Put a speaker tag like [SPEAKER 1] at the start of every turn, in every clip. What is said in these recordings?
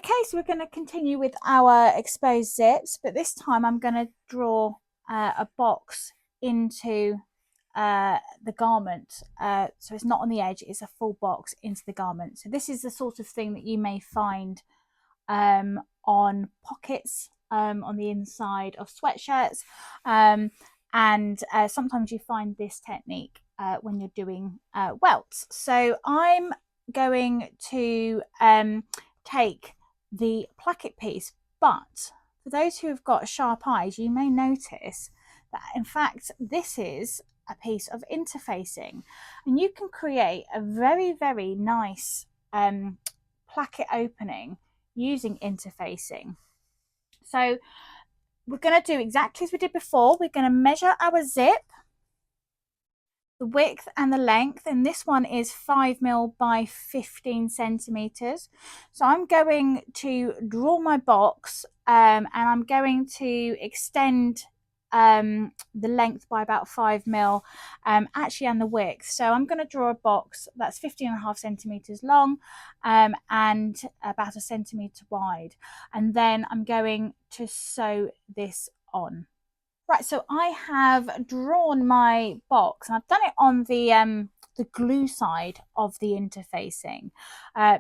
[SPEAKER 1] Okay, so we're going to continue with our exposed zips, but this time I'm going to draw a box into the garment. So it's not on the edge, it's a full box into the garment. So this is the sort of thing that you may find on pockets on the inside of sweatshirts. And sometimes you find this technique when you're doing welts. So I'm going to take the placket piece, but for those who have got sharp eyes, you may notice that in fact this is a piece of interfacing, and you can create a very nice placket opening using interfacing. So we're going to do exactly as we did before. We're going to measure our zip, the width and the length, and this one is 5mm by 15 centimeters. So I'm going to draw my box and I'm going to extend the length by about 5mm actually, and the width. So I'm going to draw a box that's 15.5 centimeters long and about a centimeter wide, and then I'm going to sew this on. Right, so I have drawn my box and I've done it on the glue side of the interfacing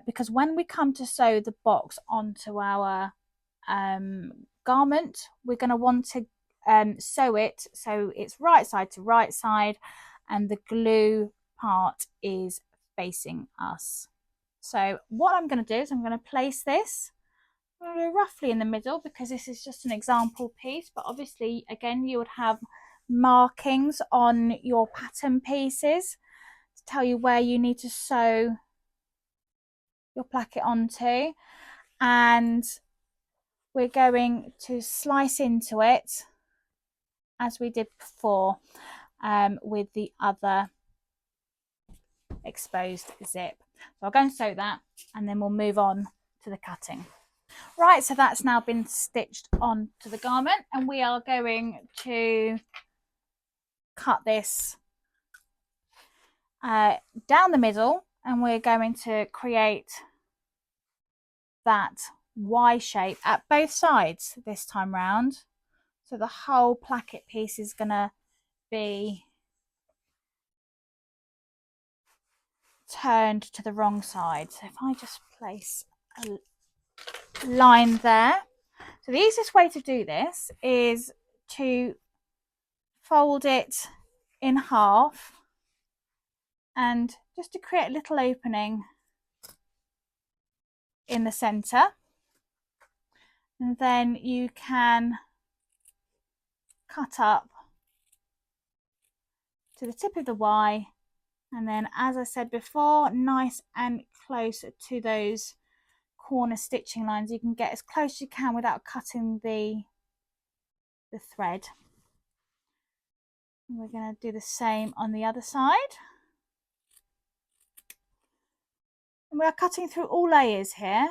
[SPEAKER 1] because when we come to sew the box onto our garment, we're going to want to sew it so it's right side to right side and the glue part is facing us. So what I'm going to do is I'm going to place this roughly in the middle because this is just an example piece, but obviously again you would have markings on your pattern pieces to tell you where you need to sew your placket onto, and we're going to slice into it as we did before with the other exposed zip. So I'll go and sew that and then we'll move on to the cutting. Right, so that's now been stitched onto the garment and we are going to cut this down the middle, and we're going to create that Y shape at both sides this time round. So the whole placket piece is going to be turned to the wrong side. So if I just place a line there. So the easiest way to do this is to fold it in half and just to create a little opening in the center, and then you can cut up to the tip of the Y, and then as I said before, nice and close to those corner stitching lines. You can get as close as you can without cutting the thread. And we're going to do the same on the other side. And we are cutting through all layers here.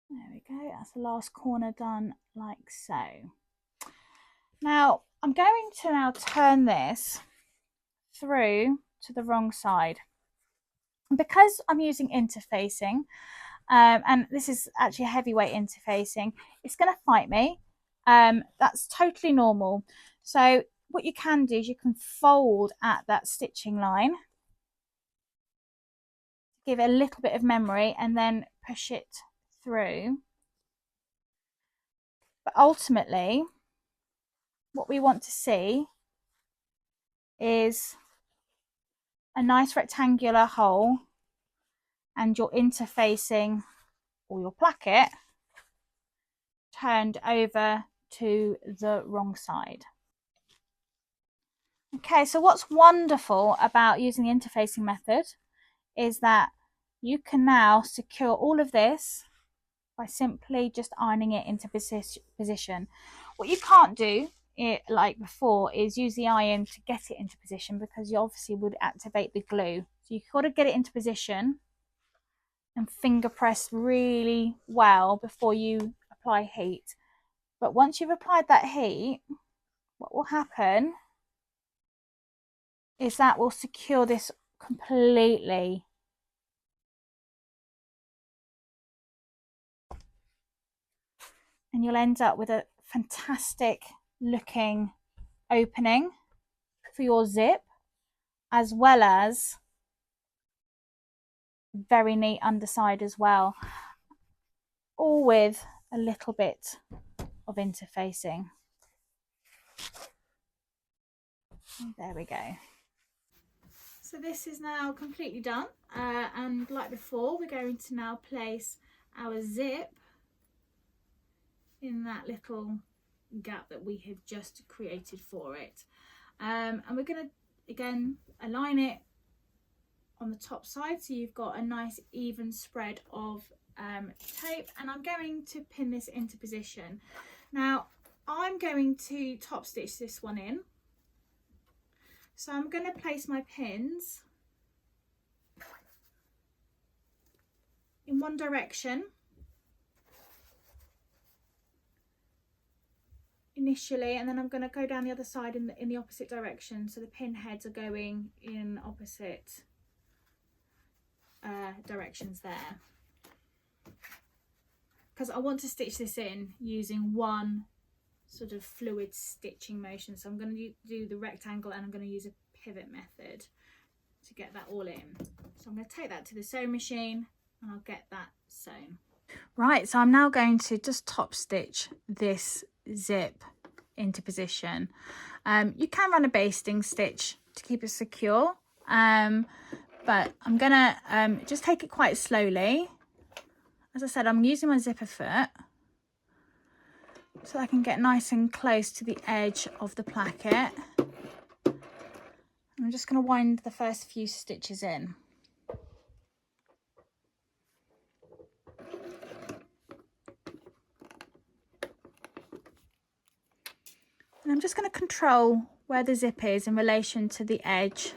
[SPEAKER 1] There we go, that's the last corner done like so. Now I'm going to now turn this through to the wrong side. And because I'm using interfacing, and this is actually a heavyweight interfacing, it's going to fight me. That's totally normal. So what you can do is you can fold at that stitching line, give it a little bit of memory, and then push it through. But ultimately, what we want to see is a nice rectangular hole and your interfacing or your placket turned over to the wrong side. Okay, so what's wonderful about using the interfacing method is that you can now secure all of this by simply just ironing it into position. What you can't do, like before, is use the iron to get it into position because you obviously would activate the glue. So you've got to get it into position and finger press really well before you apply heat. But once you've applied that heat, what will happen is that will secure this completely. And you'll end up with a fantastic looking opening for your zip, as well as very neat underside as well, all with a little bit of interfacing. There we go. So this is now completely done, and like before, we're going to now place our zip in that little gap that we have just created for it, and we're going to again align it on the top side so you've got a nice even spread of tape, and I'm going to pin this into position. Now I'm going to top stitch this one in, so I'm going to place my pins in one direction initially, and then I'm going to go down the other side in the opposite direction, so the pin heads are going in opposite directions there, because I want to stitch this in using one sort of fluid stitching motion. So I'm going to do the rectangle, and I'm going to use a pivot method to get that all in. So I'm going to take that to the sewing machine and I'll get that sewn. Right, so I'm now going to just top stitch this zip into position. You can run a basting stitch to keep it secure, but I'm gonna just take it quite slowly. As I said, I'm using my zipper foot so I can get nice and close to the edge of the placket. I'm just going to wind the first few stitches in. And I'm just going to control where the zip is in relation to the edge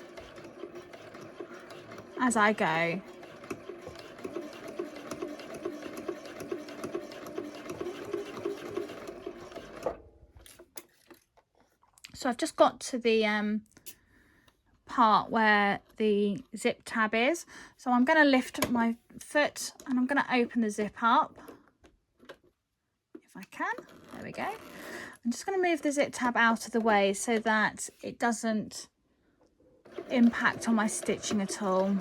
[SPEAKER 1] as I go. So I've just got to the part where the zip tab is. So I'm going to lift my foot and I'm going to open the zip up. If I can, there we go. I'm just going to move the zip tab out of the way so that it doesn't impact on my stitching at all.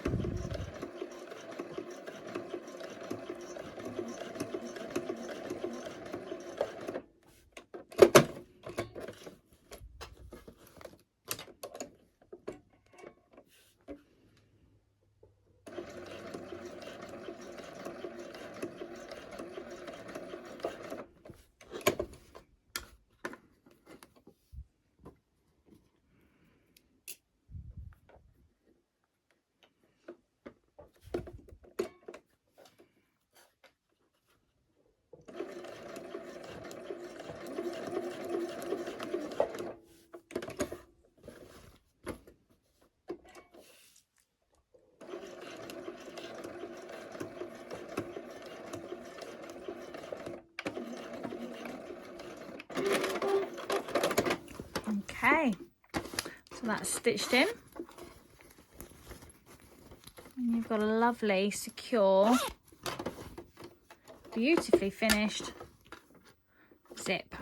[SPEAKER 1] Okay, so that's stitched in, and you've got a lovely, secure, beautifully finished zip.